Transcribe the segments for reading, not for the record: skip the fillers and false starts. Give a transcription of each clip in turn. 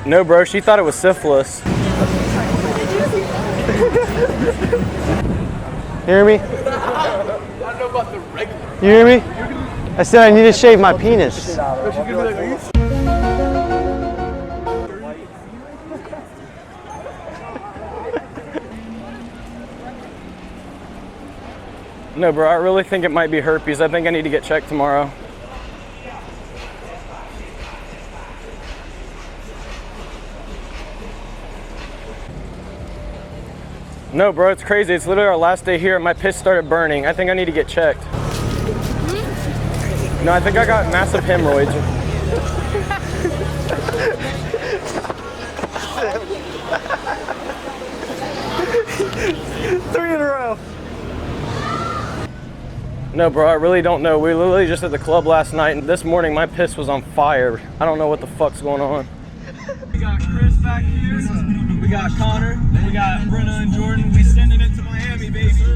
No, bro, she thought it was syphilis. Hear me? I don't know about the regular. You hear me? I said I need to shave my penis. No, bro, I really think it might be herpes. I think I need to get checked tomorrow. No, bro, it's crazy. It's literally our last day here and my piss started burning. I think I need to get checked. No, I think I got massive hemorrhoids. 3 in a row. No, bro, I really don't know. We were literally just at the club last night, and this morning my piss was on fire. I don't know what the fuck's going on. We got Chris back here. We got Connor. We got Brenna and Jordan. We sending it to Miami, baby.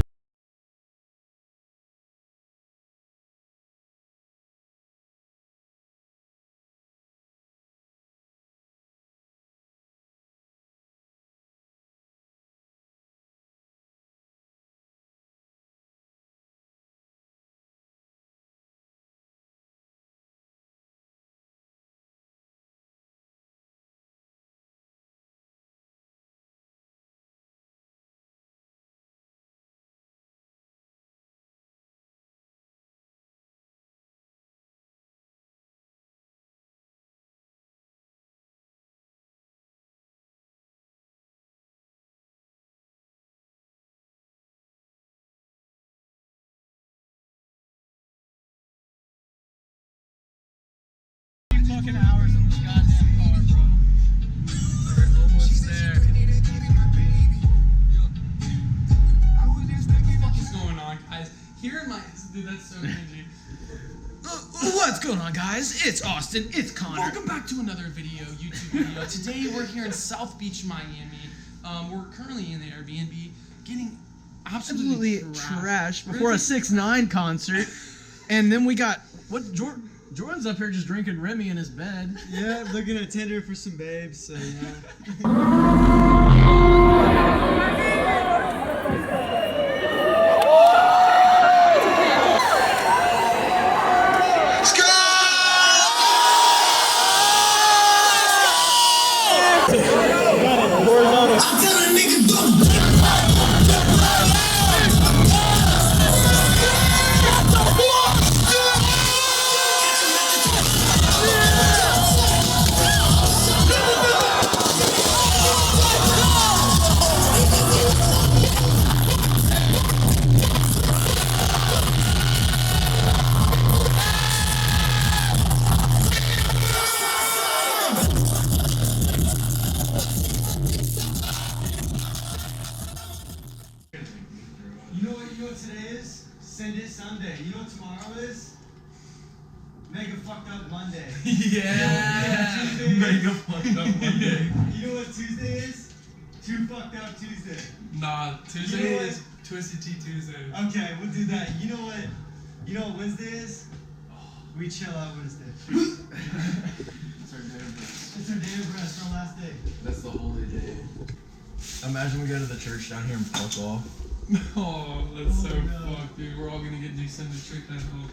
Fucking hours in this goddamn car, bro. We're almost there. What the fuck is going on, guys? Here in my dude, that's so cringy. What's going on, guys? It's Austin. It's Connor. Welcome back to another YouTube video. Today we're here in South Beach, Miami. We're currently in the Airbnb getting absolutely trash before a 6ix 9ine concert, and then we got Jordan's up here just drinking Remy in his bed. Yeah, looking at Tinder for some babes, so yeah. You know what today is? Send it Sunday. You know what tomorrow is? Mega fucked up Monday. yeah. Mega fucked up Monday. You know what Tuesday is? Too fucked up Tuesday. Nah, Tuesday is Twisted Tea Tuesday. Okay, we'll do that. You know what Wednesday is? We chill out Wednesday. It's our day of rest. It's our day of rest, our last day. That's the holy day. Imagine we go to the church down here and fuck off. Oh, that's so no. fucked, dude. We're all gonna get descended straight that home.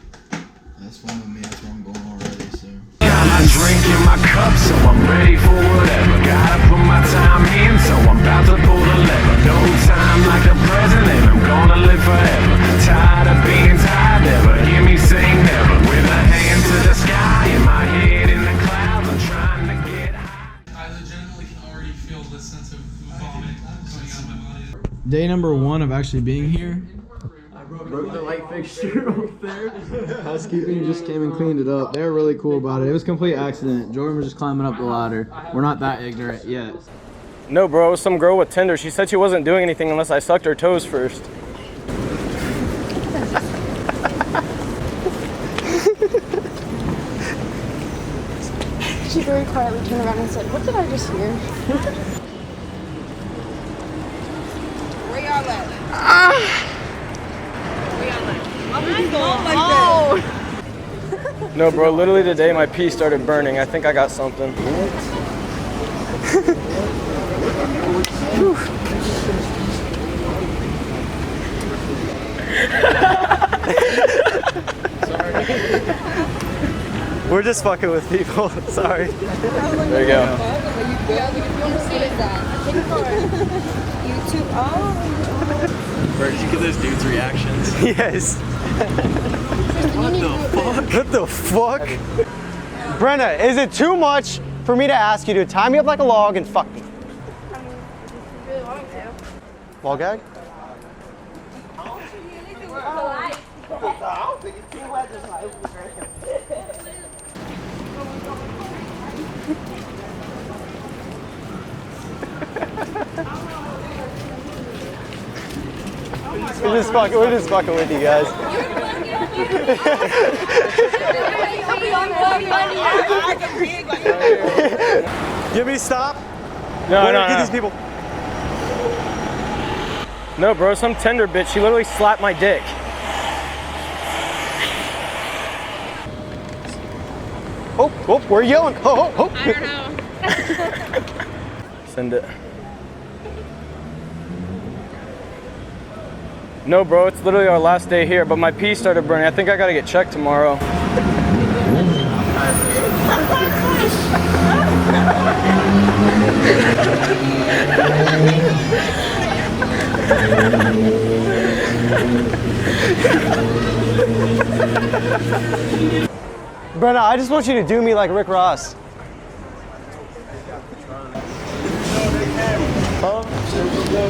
That's fine with me. That's where I'm going already, so. Got my drink in my cup, so I'm ready for whatever. Gotta put my time in, so I'm about to pull the lever. No time like the present, and I'm gonna live forever. Tired of being tired, never hear me say never. With a hand to the sky and my head in the clouds, I'm trying to get high. I legitimately can already feel the sense of vomit coming out of my body. Day number 1 of actually being here. Broke the light fixture up there. Housekeeping just came and cleaned it up. They were really cool about it. It was a complete accident. Jordan was just climbing up the ladder. We're not that ignorant yet. No, bro, it was some girl with Tinder. She said she wasn't doing anything unless I sucked her toes first. She very quietly turned around and said, "What did I just hear?" Where y'all at? Where y'all at? No, bro, literally today my pee started burning. I think I got something. We're just fucking with people. Sorry. There you go. YouTube. Oh. Bro, did you get those dudes' reactions? Yes. What the fuck? Brenna, is it too much for me to ask you to tie me up like a log and fuck me? Really wanting to. Ball gag? We're just fucking with you guys. Give me stop. No, no, Get no. these people. No, bro, some tender bitch. She literally slapped my dick. Oh, we're yelling. Oh. I don't know. Send it. No, bro, it's literally our last day here, but my pee started burning. I think I gotta get checked tomorrow. Brenna, I just want you to do me like Rick Ross.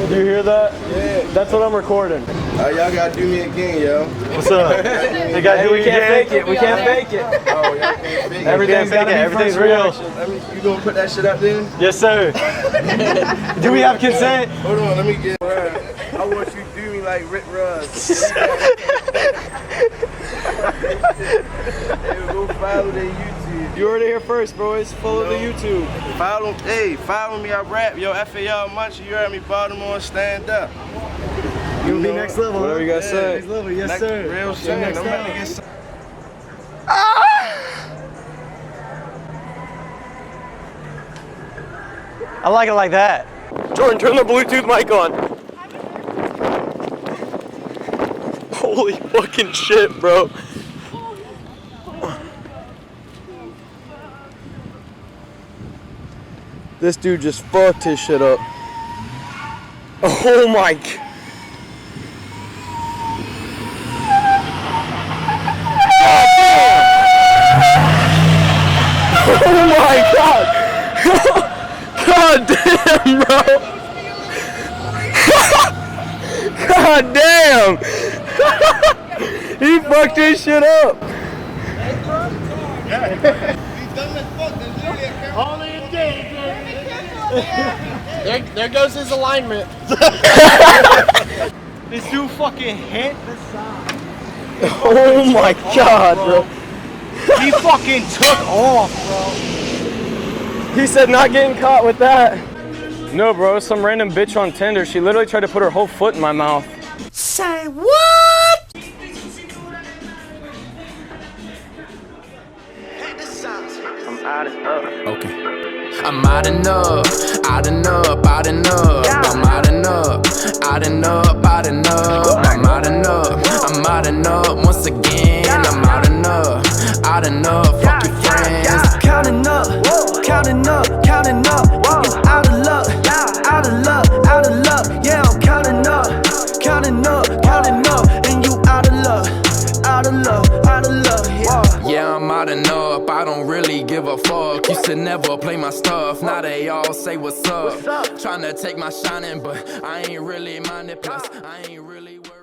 Do you hear that? Yeah. That's what I'm recording. Y'all gotta do me again, yo. What's up? You gotta do We can't fake it. We can't fake it. Oh, y'all can't fake it. Everything's gotta be Everything's first real. reaction. Let me, you gonna put that shit up there? Yes, sir. Do we have consent? Hold on, let me get I want you to do me like Rick Ross. Hey, go follow their YouTube. You heard it here first, boys. Follow the YouTube. Follow me, I rap. Yo, FAL Munchie, you heard me, Baltimore, stand up. You'll be next level. Whatever you gotta say. Next level, yes, Next, sir. real soon. I'm about to get some. I like it like that. Jordan, turn the Bluetooth mic on. Holy fucking shit, bro. This dude just fucked his shit up. Oh my god. Oh my god. God damn, bro. God damn. He fucked his shit up. There goes his alignment. This dude fucking hit the side. Oh my god, bro. He fucking took off, bro. He said not getting caught with that. No, bro, some random bitch on Tinder, she literally tried to put her whole foot in my mouth. Say what? Okay. I'm out and up, out and up, out and up. I'm out and up, out and up, out and up. I'm out and up, I'm out and up once again. I'm out and up, out and up. Fuck your friends. Counting up, counting up, counting up. You out of luck, out of luck, out of luck. Yeah, I'm counting up, counting up, counting up. And you out of luck, out of luck, out of luck. Yeah, I'm out and up, I don't really give a fuck. Used to never play my stuff, now they all say what's up. Tryna take my shining, but I ain't really minded. Plus, I ain't really worried.